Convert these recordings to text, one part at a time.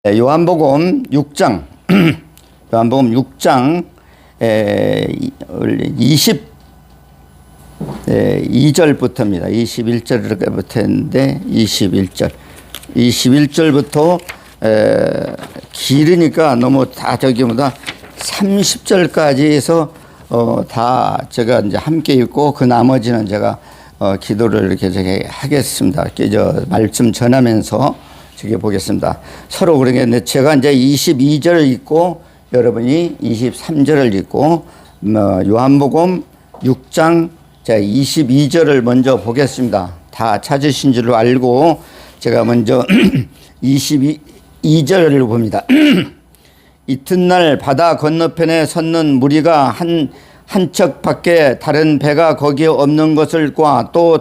요한복음 6장, 요한복음 6장 22절부터입니다. 21절부터인데 21절부터 길으니까 너무 다 저기보다 30절까지 해서 다 제가 이제 함께 읽고 그 나머지는 제가 기도를 이렇게 저기 하겠습니다. 말씀 전하면서 저기 보겠습니다. 서로 그러겠는데 제가 이제 22절을 읽고 여러분이 23절을 읽고 요한복음 6장 22절을 먼저 보겠습니다. 다 찾으신 줄로 알고 제가 먼저 22절을 봅니다. 이튿날 바다 건너편에 섰는 무리가 한 척밖에 다른 배가 거기에 없는 것을 또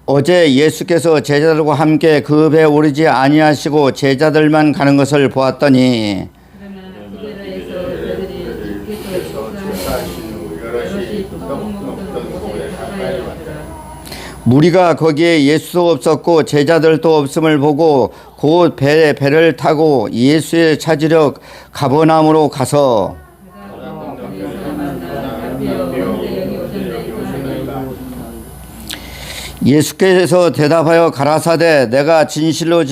어제 예수께서 제자들과 함께 그 배에 오르지 아니하시고 제자들만 가는 것을 보았더니 무리가 거기에 예수도 없었고 제자들도 없음을 보고 곧 배를 타고 예수의 찾으려 가버나움으로 가서 예수께서 대답하여 가라사대 내가 진실로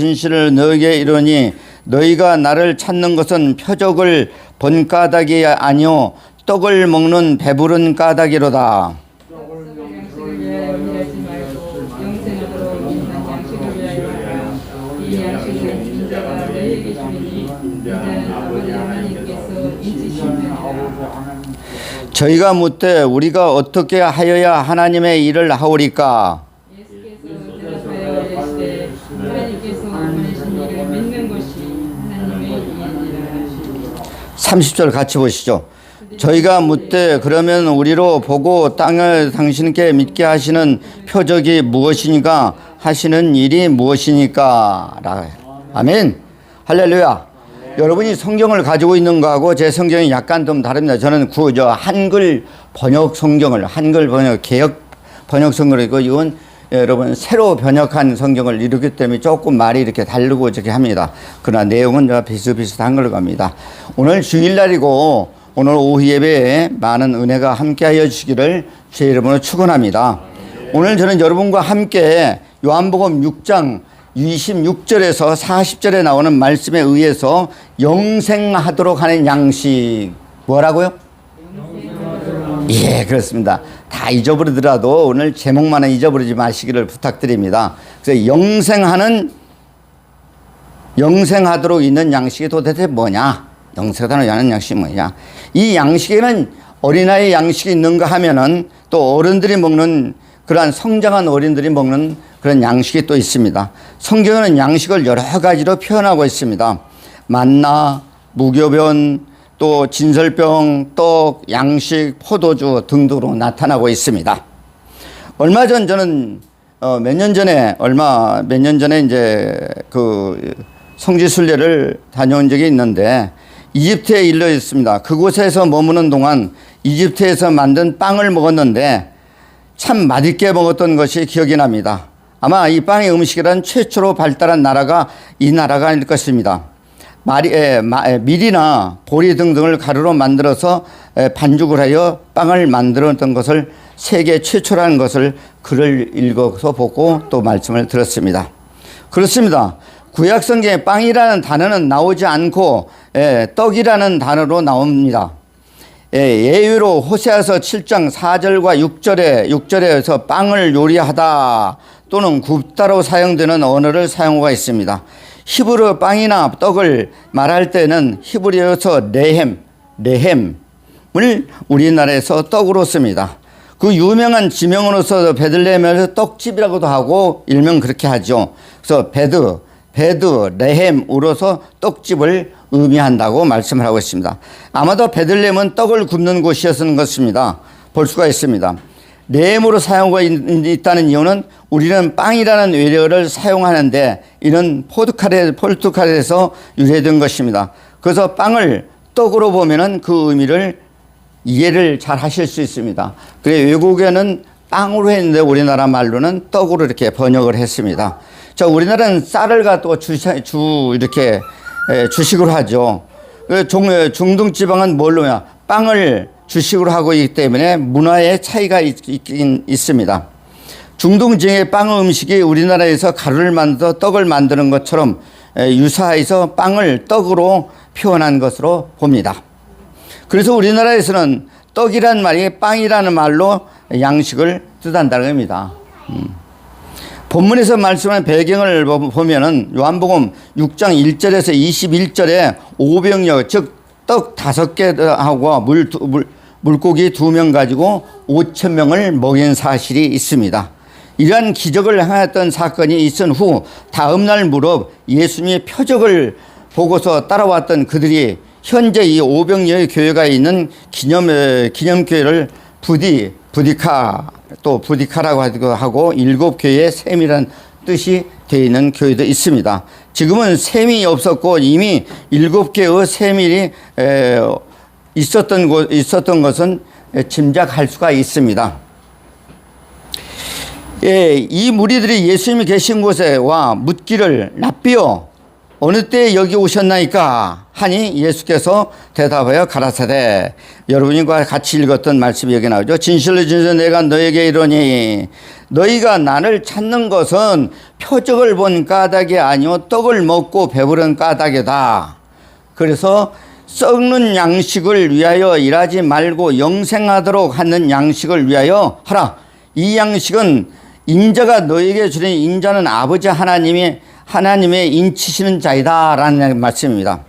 너희에게 이르노니 너희가 나를 찾는 것은 표적을 본 까닭이 아니요 떡을 먹는 배부른 까닭이로다. 저희가 묻되 우리가 어떻게 하여야 하나님의 일을 하오리까? 30절 같이 보시죠. 저희가 묻되 그러면 우리로 보고 땅을 당신께 믿게 하시는 표적이 무엇이니까 하시는 일이 무엇이니까? 아멘. 할렐루야. 여러분이 성경을 가지고 있는 거하고 제 성경이 약간 좀 다릅니다. 저는 한글 번역 성경을, 한글 번역, 개역 번역 성경이고 이건 여러분 새로 번역한 성경을 이루기 때문에 조금 말이 이렇게 다르고 저렇게 합니다. 그러나 내용은 비슷비슷한 걸로 갑니다. 오늘 주일날이고 오늘 오후 예배에 많은 은혜가 함께하여 주시기를 주의 이름으로 축원합니다. 오늘 저는 여러분과 함께 요한복음 6장 26절에서 40절에 나오는 말씀에 의해서 영생하도록 하는 양식 뭐라고요? 예, 그렇습니다. 다 잊어버리더라도 오늘 제목만은 잊어버리지 마시기를 부탁드립니다. 그래서 영생하도록 있는 양식이 도대체 뭐냐? 영생하도록 하는 양식이 뭐냐? 이 양식에는 어린아이 양식이 있는가 하면은 또 어른들이 먹는 그러한 성장한 어린들이 먹는 그런 양식이 또 있습니다. 성경은 양식을 여러 가지로 표현하고 있습니다. 만나, 무교변, 또 진설병, 떡, 양식, 포도주 등등으로 나타나고 있습니다. 얼마 전 저는 몇 년 전에 이제 그 성지순례를 다녀온 적이 있는데 이집트에 일러 있습니다. 그곳에서 머무는 동안 이집트에서 만든 빵을 먹었는데 참 맛있게 먹었던 것이 기억이 납니다. 아마 이 빵의 음식이란 최초로 발달한 나라가 이 나라가 아닐 것입니다. 밀이나 보리 등등을 가루로 만들어서 반죽을 하여 빵을 만들었던 것을 세계 최초라는 것을 글을 읽어서 보고 또 말씀을 들었습니다. 그렇습니다. 구약성경에 빵이라는 단어는 나오지 않고 떡이라는 단어로 나옵니다. 예외로 호세아서 7장 4절과 6절에서 빵을 요리하다 또는 굽다로 사용되는 언어를 사용하고 있습니다. 히브리어 빵이나 떡을 말할 때는 히브리어에서 레헴을 우리나라에서 떡으로 씁니다. 그 유명한 지명으로서 베들레헴에서 떡집이라고도 하고 일명 그렇게 하죠. 그래서 레헴으로서 떡집을 의미한다고 말씀을 하고 있습니다. 아마도 베들레헴은 떡을 굽는 곳이었던 것입니다. 볼 수가 있습니다. 레헴으로 사용하고 있다는 이유는 우리는 빵이라는 외래어를 사용하는데 이는 포르투갈에서 유래된 것입니다. 그래서 빵을 떡으로 보면은 그 의미를 이해를 잘 하실 수 있습니다. 그래 외국에는 빵으로 했는데 우리나라 말로는 떡으로 이렇게 번역을 했습니다. 자, 우리나라는 쌀을 갖고 이렇게 주식으로 하죠. 중동 지방은 뭘로냐? 빵을 주식으로 하고 있기 때문에 문화의 차이가 있긴 있습니다. 중동 지역의 빵 음식이 우리나라에서 가루를 만들어 떡을 만드는 것처럼 유사해서 빵을 떡으로 표현한 것으로 봅니다. 그래서 우리나라에서는 떡이란 말이 빵이라는 말로 양식을 뜻한다는 겁니다. 본문에서 말씀하는 배경을 보면은 요한복음 6장 1절에서 21절에 오병이어 즉 떡 5개하고 물고기 2명 가지고 5,000명을 먹인 사실이 있습니다. 이러한 기적을 행했던 사건이 있은 후 다음 날 무렵 예수님의 표적을 보고서 따라왔던 그들이 현재 이 오병이어의 교회가 있는 기념교회를 부디카라고 하고 7교회의 셈이라는 뜻이 되어 있는 교회도 있습니다. 지금은 셈이 없었고 이미 7개의 셈이 있었던 것은 짐작할 수가 있습니다. 이 무리들이 예수님이 계신 곳에 와 묻기를 랍비여 어느 때에 여기 오셨나이까 하니 예수께서 대답하여 가라사대 여러분이 같이 읽었던 말씀이 여기 나오죠. 진실로 진실로 내가 너에게 이르노니 너희가 나를 찾는 것은 표적을 본 까닭이 아니요 떡을 먹고 배부른 까닭이다. 그래서 썩는 양식을 위하여 일하지 말고 영생하도록 하는 양식을 위하여 하라. 이 양식은 인자가 너에게 주는 인자는 아버지 하나님의 인치시는 자이다 라는 말씀입니다.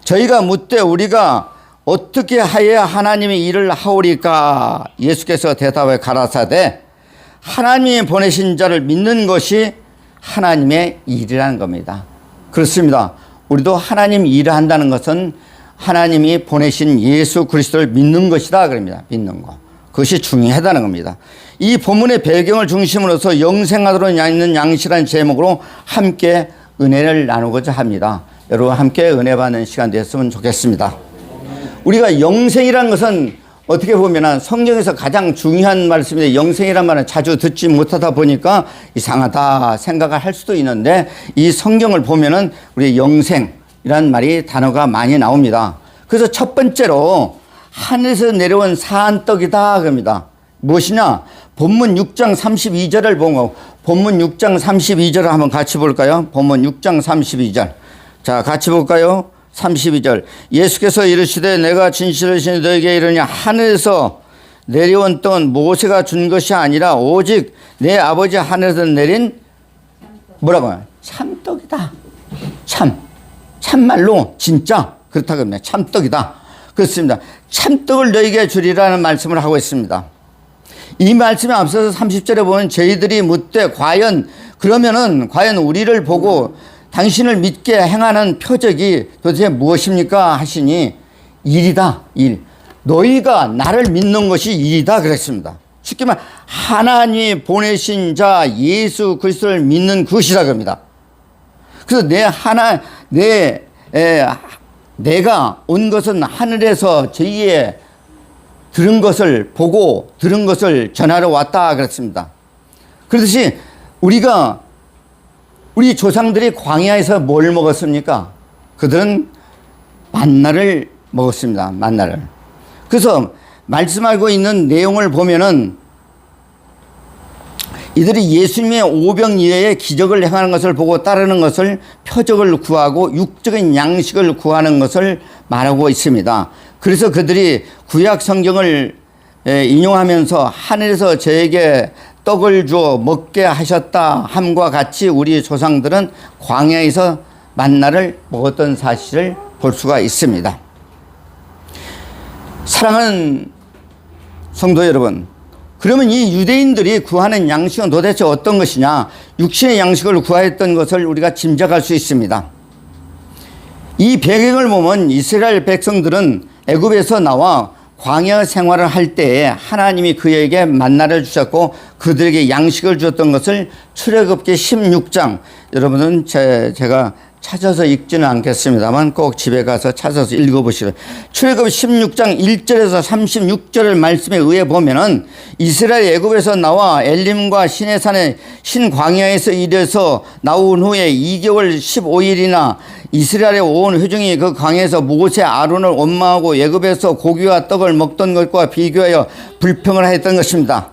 저희가 묻되 우리가 어떻게 하여야 하나님의 일을 하오리까? 예수께서 대답해 가라사대 하나님이 보내신 자를 믿는 것이 하나님의 일이라는 겁니다. 그렇습니다. 우리도 하나님 일을 한다는 것은 하나님이 보내신 예수 그리스도를 믿는 것이다 그럽니다. 믿는 것. 그것이 중요하다는 겁니다. 이 본문의 배경을 중심으로서 영생하도록 있는 양식이라는 제목으로 함께 은혜를 나누고자 합니다. 여러분 함께 은혜 받는 시간 됐으면 좋겠습니다. 우리가 영생이라는 것은 어떻게 보면 성경에서 가장 중요한 말씀인데 영생이라는 말은 자주 듣지 못하다 보니까 이상하다 생각을 할 수도 있는데 이 성경을 보면은 우리 영생이라는 말이 단어가 많이 나옵니다. 그래서 첫 번째로 하늘에서 내려온 사한 떡이다 그럽니다. 무엇이냐? 본문 6장 32절을 보고 본문 6장 32절을 한번 같이 볼까요? 본문 6장 32절. 자, 같이 볼까요? 32절. 예수께서 이르시되 내가 진실로 너에게 이르니 하늘에서 내려온 떡은 모세가 준 것이 아니라 오직 내 아버지 하늘에서 내린 뭐라고요? 참떡이다. 참말로 진짜 그렇다고 합니다. 참떡이다. 그렇습니다. 참떡을 너에게 주리라는 말씀을 하고 있습니다. 이 말씀에 앞서서 30절에 보면 저희들이 묻되 과연 우리를 보고 당신을 믿게 행하는 표적이 도대체 무엇입니까? 하시니 일이다. 일. 너희가 나를 믿는 것이 일이다 그랬습니다. 쉽게 말해 하나님이 보내신 자 예수 그리스도를 믿는 것이라 그럽니다. 그래서 내가 온 것은 하늘에서 저희의 들은 것을 보고 들은 것을 전하러 왔다 그랬습니다. 그렇듯이 우리 조상들이 광야에서 뭘 먹었습니까? 그들은 만나를 먹었습니다. 만나를. 그래서 말씀하고 있는 내용을 보면은 이들이 예수님의 오병이어의 기적을 행하는 것을 보고 따르는 것을 표적을 구하고 육적인 양식을 구하는 것을 말하고 있습니다. 그래서 그들이 구약 성경을 인용하면서 하늘에서 저에게 떡을 주어 먹게 하셨다 함과 같이 우리 조상들은 광야에서 만나를 먹었던 사실을 볼 수가 있습니다. 사랑하는 성도 여러분, 그러면 이 유대인들이 구하는 양식은 도대체 어떤 것이냐? 육신의 양식을 구하였던 것을 우리가 짐작할 수 있습니다. 이 배경을 보면 이스라엘 백성들은 애굽에서 나와 광야 생활을 할 때에 하나님이 그에게 만나를 주셨고 그들에게 양식을 주었던 것을 출애굽기 16장 여러분은 제가 찾아서 읽지는 않겠습니다만 꼭 집에 가서 찾아서 읽어보시라. 출애굽 16장 1절에서 36절의 말씀에 의해 보면은 이스라엘 애굽에서 나와 엘림과 시내산의 신광야에서 이래서 나온 후에 2개월 15일이나 이스라엘의 온 회중이 그 광야에서 모세 아론을 원망하고 애굽에서 고기와 떡을 먹던 것과 비교하여 불평을 하였던 것입니다.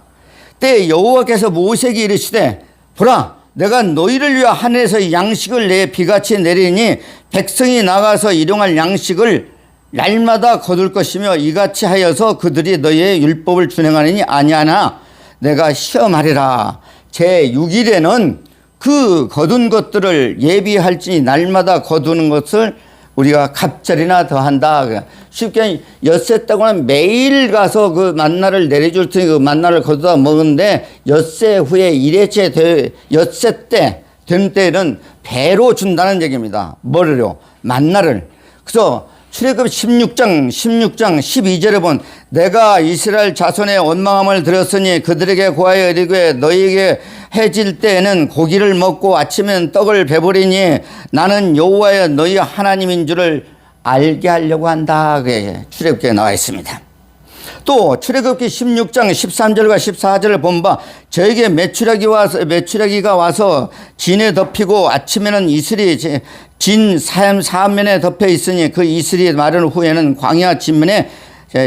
때에 여호와께서 모세에게 이르시되 보라 내가 너희를 위하여 하늘에서 양식을 내 비같이 내리니 백성이 나가서 일용할 양식을 날마다 거둘 것이며 이같이 하여서 그들이 너희의 율법을 준행하느니 아니하나 내가 시험하리라. 제6일에는 그 거둔 것들을 예비할지니 날마다 거두는 것을 우리가 갑절이나 더한다. 쉽게 엿새 때고는 매일 가서 그 만나를 내려줄 테니 그 만나를 거두다 먹는데 엿새 후에 1회째 엿새 때 된 때는 배로 준다는 얘기입니다. 뭐를요? 만나를. 그래서 출애굽 16장 12절에 본 내가 이스라엘 자손의 원망함을 들었으니 그들에게 고하여 이르되 너희에게 해질 때에는 고기를 먹고 아침에는 떡을 배부리니 나는 여호와의 너희 하나님인 줄을 알게 하려고 한다. 그게 출애굽기에 나와 있습니다. 또 출애굽기 16장 13절과 14절을 본 바 저에게 메추라기가 와서 진에 덮이고 아침에는 이슬이 진 사면에 덮여 있으니 그 이슬이 마른 후에는 광야 진면에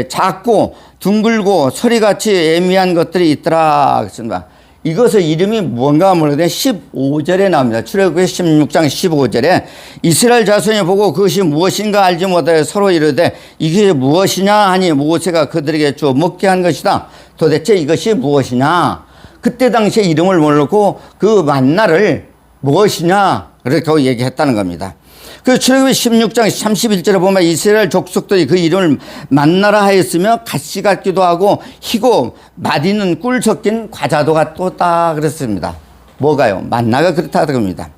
작고 둥글고 소리같이 애매한 것들이 있더라. 그렇습니다. 이것의 이름이 뭔가 모르는데 15절에 나옵니다. 출애굽기 16장 15절에 이스라엘 자손이 보고 그것이 무엇인가 알지 못하여 서로 이르되 이게 무엇이냐 하니 모세가 그들에게 주어 먹게 한 것이다. 도대체 이것이 무엇이냐? 그때 당시에 이름을 모르고 그 만나를 무엇이냐 그렇게 얘기했다는 겁니다. 그 출애굽기 16장 31절에 보면 이스라엘 족속들이 그 이름을 만나라 하였으며 가시 같기도 하고 희고 맛있는 꿀 섞인 과자도 같다 그랬습니다. 뭐가요? 만나가 그렇다는 겁니다.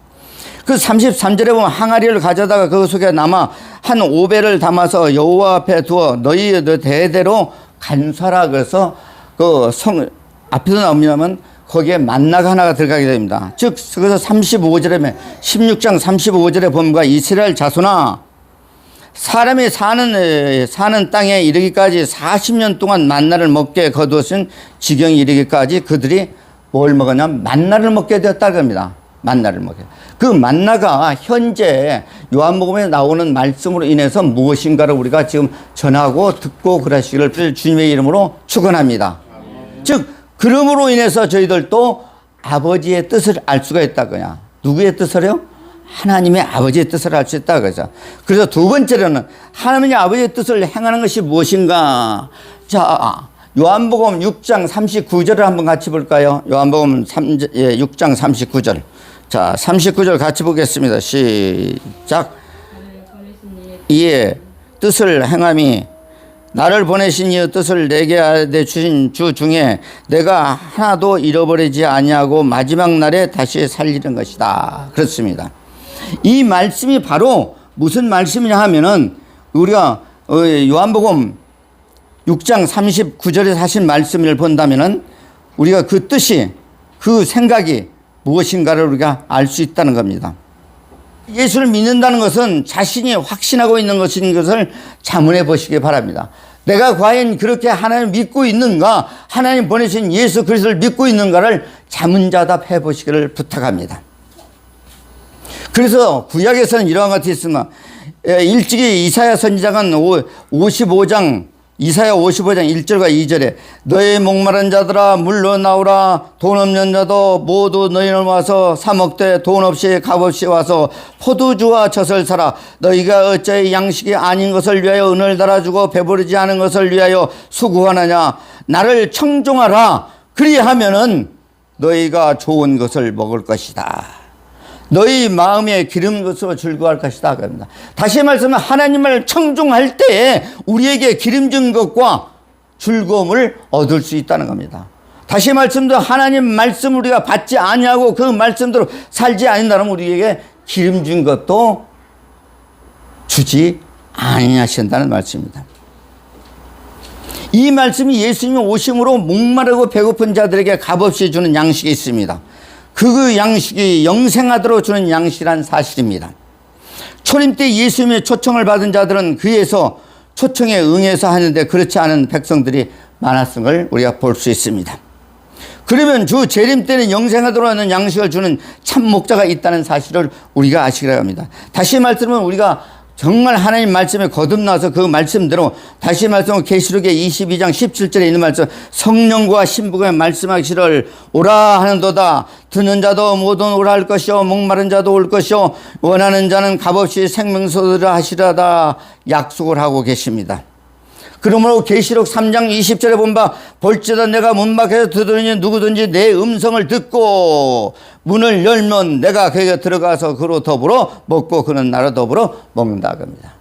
그 33절에 보면 항아리를 가져다가 그 속에 남아 한 5배를 담아서 여호와 앞에 두어 너희의 대대로 간수하라. 그래서 그 앞에서 나오냐면 거기에 만나가 하나가 들어가게 됩니다. 즉 그래서 35절에 16장 35절에 보면 이스라엘 자손아 사람이 사는 땅에 이르기까지 40년 동안 만나를 먹게 거두었은 지경이 이르기까지 그들이 뭘 먹었냐면 만나를 먹게 되었다는 겁니다. 만나를 먹게. 그 만나가 현재 요한복음에 나오는 말씀으로 인해서 무엇인가를 우리가 지금 전하고 듣고 그러시기를 주님의 이름으로 축원합니다. 즉 그러므로 인해서 저희들도 아버지의 뜻을 알 수가 있다고요. 누구의 뜻을요? 하나님의 아버지의 뜻을 알 수 있다 그러죠. 그래서 두 번째로는 하나님의 아버지의 뜻을 행하는 것이 무엇인가? 자, 요한복음 6장 39절을 한번 같이 볼까요? 요한복음 6장 39절. 자, 39절 같이 보겠습니다. 시작. 이에 뜻을 행함이 나를 보내신 이의 뜻을 내게 주신 주 중에 내가 하나도 잃어버리지 아니하고 마지막 날에 다시 살리는 것이다. 그렇습니다. 이 말씀이 바로 무슨 말씀이냐 하면은 우리가 요한복음 6장 39절에 하신 말씀을 본다면은 우리가 그 뜻이 그 생각이 무엇인가를 우리가 알 수 있다는 겁니다. 예수를 믿는다는 것은 자신이 확신하고 있는 것인 것을 자문해 보시기 바랍니다. 내가 과연 그렇게 하나님 믿고 있는가, 하나님 보내신 예수 그리스도를 믿고 있는가를 자문자답해 보시기를 부탁합니다. 그래서 구약에서는 이러한 것이 있으면 일찍이 이사야 선지자는 55장 이사야 55장 1절과 2절에 너희 목마른 자들아 물러 나오라. 돈 없는 자도 모두 너희는 와서 사 먹되 돈 없이 값없이 와서 포도주와 젖을 사라. 너희가 어찌 양식이 아닌 것을 위하여 은을 달아주고 배부르지 않은 것을 위하여 수고하느냐. 나를 청종하라. 그리하면은 너희가 좋은 것을 먹을 것이다. 너희 마음에 기름 것으로 즐거워할 것이다. 그럽니다. 다시 말씀하면 하나님을 청종할 때에 우리에게 기름진 것과 즐거움을 얻을 수 있다는 겁니다. 다시 말씀도 하나님 말씀 우리가 받지 아니하고 그 말씀대로 살지 아니한다면 우리에게 기름진 것도 주지 아니하신다는 말씀입니다. 이 말씀이 예수님이 오심으로 목마르고 배고픈 자들에게 값없이 주는 양식이 있습니다. 그 양식이 영생하도록 주는 양식이란 사실입니다. 초림 때 예수님의 초청을 받은 자들은 그에서 초청에 응해서 하는데 그렇지 않은 백성들이 많았은 걸 우리가 볼 수 있습니다. 그러면 주 재림 때는 영생하도록 하는 양식을 주는 참 목자가 있다는 사실을 우리가 아시기를 합니다. 다시 말씀은 우리가 정말 하나님 말씀에 거듭나서 그 말씀대로 다시 말씀은 계시록의 22장 17절에 있는 말씀 성령과 신부가 말씀하시를 오라 하는도다. 듣는 자도 모두 오라 할 것이요 목마른 자도 올 것이요 원하는 자는 값없이 생명수를 하시라다 약속을 하고 계십니다. 그러므로 계시록 3장 20절에 본 바 볼지다 내가 문 밖에서 두드리니 누구든지 내 음성을 듣고 문을 열면 내가 그에게 들어가서 그로 더불어 먹고 그는 나로 더불어 먹는다 겁니다.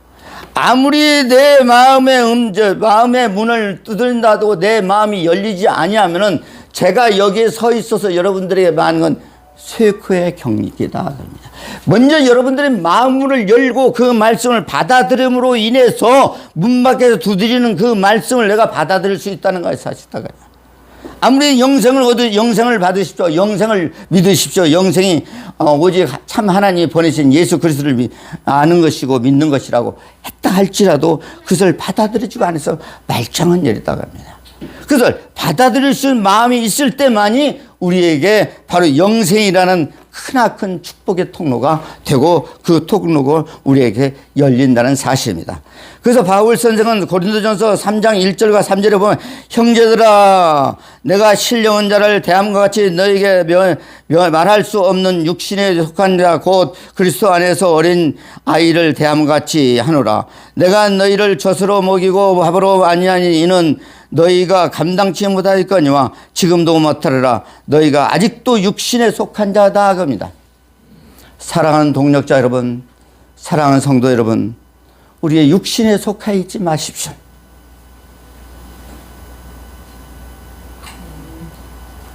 아무리 내 마음의 문을 두드린다고 내 마음이 열리지 아니하면은 제가 여기에 서 있어서 여러분들에게 말하는 건 쇠코의 경리기다 합니다. 먼저 여러분들의 마음을 열고 그 말씀을 받아들임으로 인해서 문 밖에서 두드리는 그 말씀을 내가 받아들일 수 있다는 것이 사실이다. 아무리 영생을 받으십시오. 영생을 믿으십시오. 영생이 오직 참 하나님이 보내신 예수 그리스도를 아는 것이고 믿는 것이라고 했다 할지라도 그것을 받아들이지가 않아서 말짱한 열이다고 합니다. 그것을 받아들일 수 있는 마음이 있을 때만이 우리에게 바로 영생이라는 크나큰 축복의 통로가 되고 그 통로가 우리에게 열린다는 사실입니다. 그래서 바울 선생은 고린도전서 3장 1절과 3절에 보면 형제들아 내가 신령한 자를 대함과 같이 너에게 말할 수 없는 육신에 속한 자 곧 그리스도 안에서 어린 아이를 대함과 같이 하노라. 내가 너희를 젖으로 먹이고 밥으로 아니하니 이는 너희가 감당치 못하였거니와 지금도 못하리라. 너희가 아직도 육신에 속한 자다 겁니다. 사랑하는 동력자 여러분, 사랑하는 성도 여러분, 우리의 육신에 속하 있지 마십시오.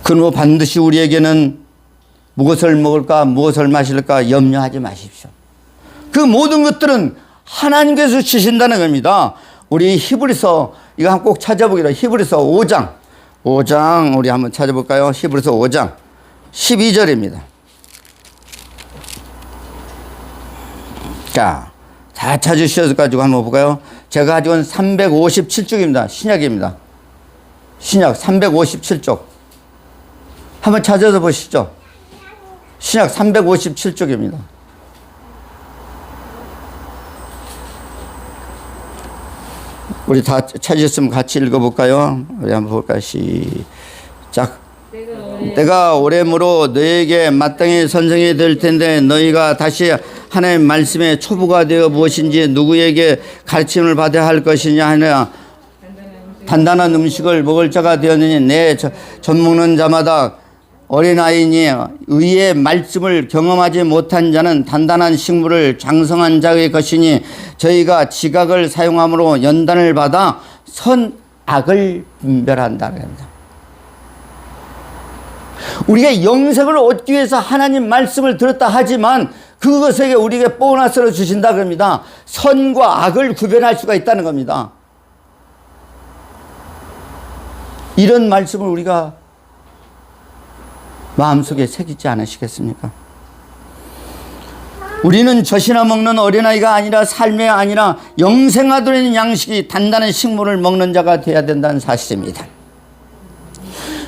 그러므로 반드시 우리에게는 무엇을 먹을까 무엇을 마실까 염려하지 마십시오. 그 모든 것들은 하나님께서 주신다는 겁니다. 우리 히브리서 이거 한번 꼭 찾아보기로 히브리서 5장 우리 한번 찾아볼까요? 히브리서 5장 12절입니다. 자, 다 찾으셔가지고 한번 볼까요? 제가 가지고 온 357쪽입니다. 신약입니다. 신약 357쪽. 한번 찾아서 보시죠. 신약 357쪽입니다. 우리 다 찾으셨으면 같이 읽어볼까요? 우리 한번 볼까요? 시작. 내가 오래므로 너에게 마땅히 선생이 될 텐데 너희가 다시 하나님의 말씀의 초보가 되어 무엇인지 누구에게 가르침을 받아야 할 것이냐 하냐 단단한 음식을 먹을 자가 되었느니 내 젖 먹는 자마다 어린아이니 의의 말씀을 경험하지 못한 자는 단단한 식물을 장성한 자의 것이니 저희가 지각을 사용함으로 연단을 받아 선악을 분별한다는 겁니다. 우리가 영생을 얻기 위해서 하나님 말씀을 들었다 하지만 그것에게 우리에게 보너스를 주신다 그럽니다. 선과 악을 구별할 수가 있다는 겁니다. 이런 말씀을 우리가 마음속에 새기지 않으시겠습니까? 우리는 젖이나 먹는 어린아이가 아니라 삶이 아니라 영생하도록 있는 양식이 단단한 식물을 먹는 자가 되어야 된다는 사실입니다.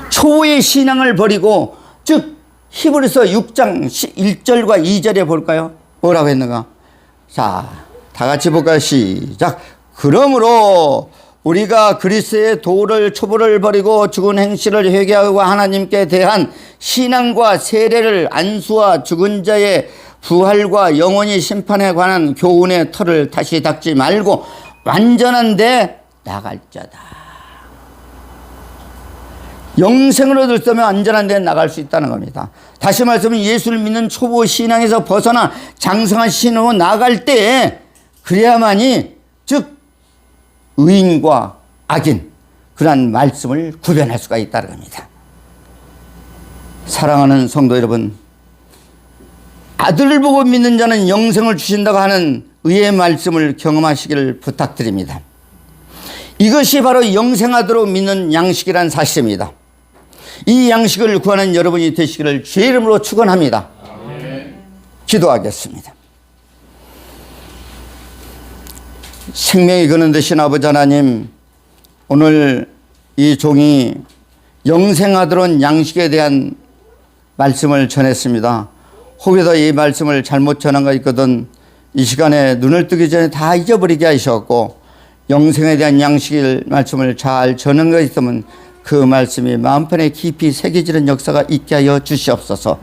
초호의 신앙을 버리고 즉 히브리서 6장 1절과 2절에 볼까요? 뭐라고 했는가? 자, 다 같이 볼까요? 시작. 그러므로 우리가 그리스도의 도를 초보를 버리고 죽은 행실을 회개하고 하나님께 대한 신앙과 세례를 안수와 죽은 자의 부활과 영원히 심판에 관한 교훈의 털을 다시 닦지 말고 완전한 데 나갈 자다. 영생을 얻을 수 있으면 완전한 데 나갈 수 있다는 겁니다. 다시 말하면 예수를 믿는 초보 신앙에서 벗어나 장성한 신앙으로 나갈 때 그래야만이 즉 의인과 악인 그러한 말씀을 구별할 수가 있다는 겁니다. 사랑하는 성도 여러분, 아들을 보고 믿는 자는 영생을 주신다고 하는 의의 말씀을 경험하시기를 부탁드립니다. 이것이 바로 영생하도록 믿는 양식이란 사실입니다. 이 양식을 구하는 여러분이 되시기를 주의 이름으로 축원합니다. 기도하겠습니다. 생명이 거는 되신 아버지 하나님, 오늘 이 종이 영생하도록 양식에 대한 말씀을 전했습니다. 혹여도 이 말씀을 잘못 전한 거 있거든 이 시간에 눈을 뜨기 전에 다 잊어버리게 하셨고, 영생에 대한 양식의 말씀을 잘 전한 거 있으면 그 말씀이 마음편에 깊이 새겨지는 역사가 있게 하여 주시옵소서.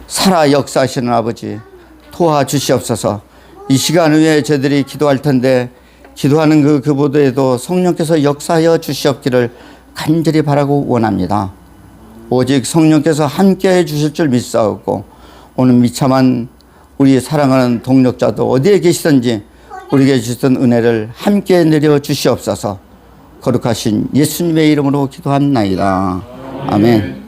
살아 역사하시는 아버지 도와주시옵소서. 이 시간 후에 저희들이 기도할 텐데 기도하는 그 무대에도 성령께서 역사하여 주시옵기를 간절히 바라고 원합니다. 오직 성령께서 함께해 주실 줄 믿사옵고, 오늘 미참한 우리 사랑하는 동력자도 어디에 계시든지 우리에게 주셨던 은혜를 함께 내려 주시옵소서. 거룩하신 예수님의 이름으로 기도합나이다. 아멘.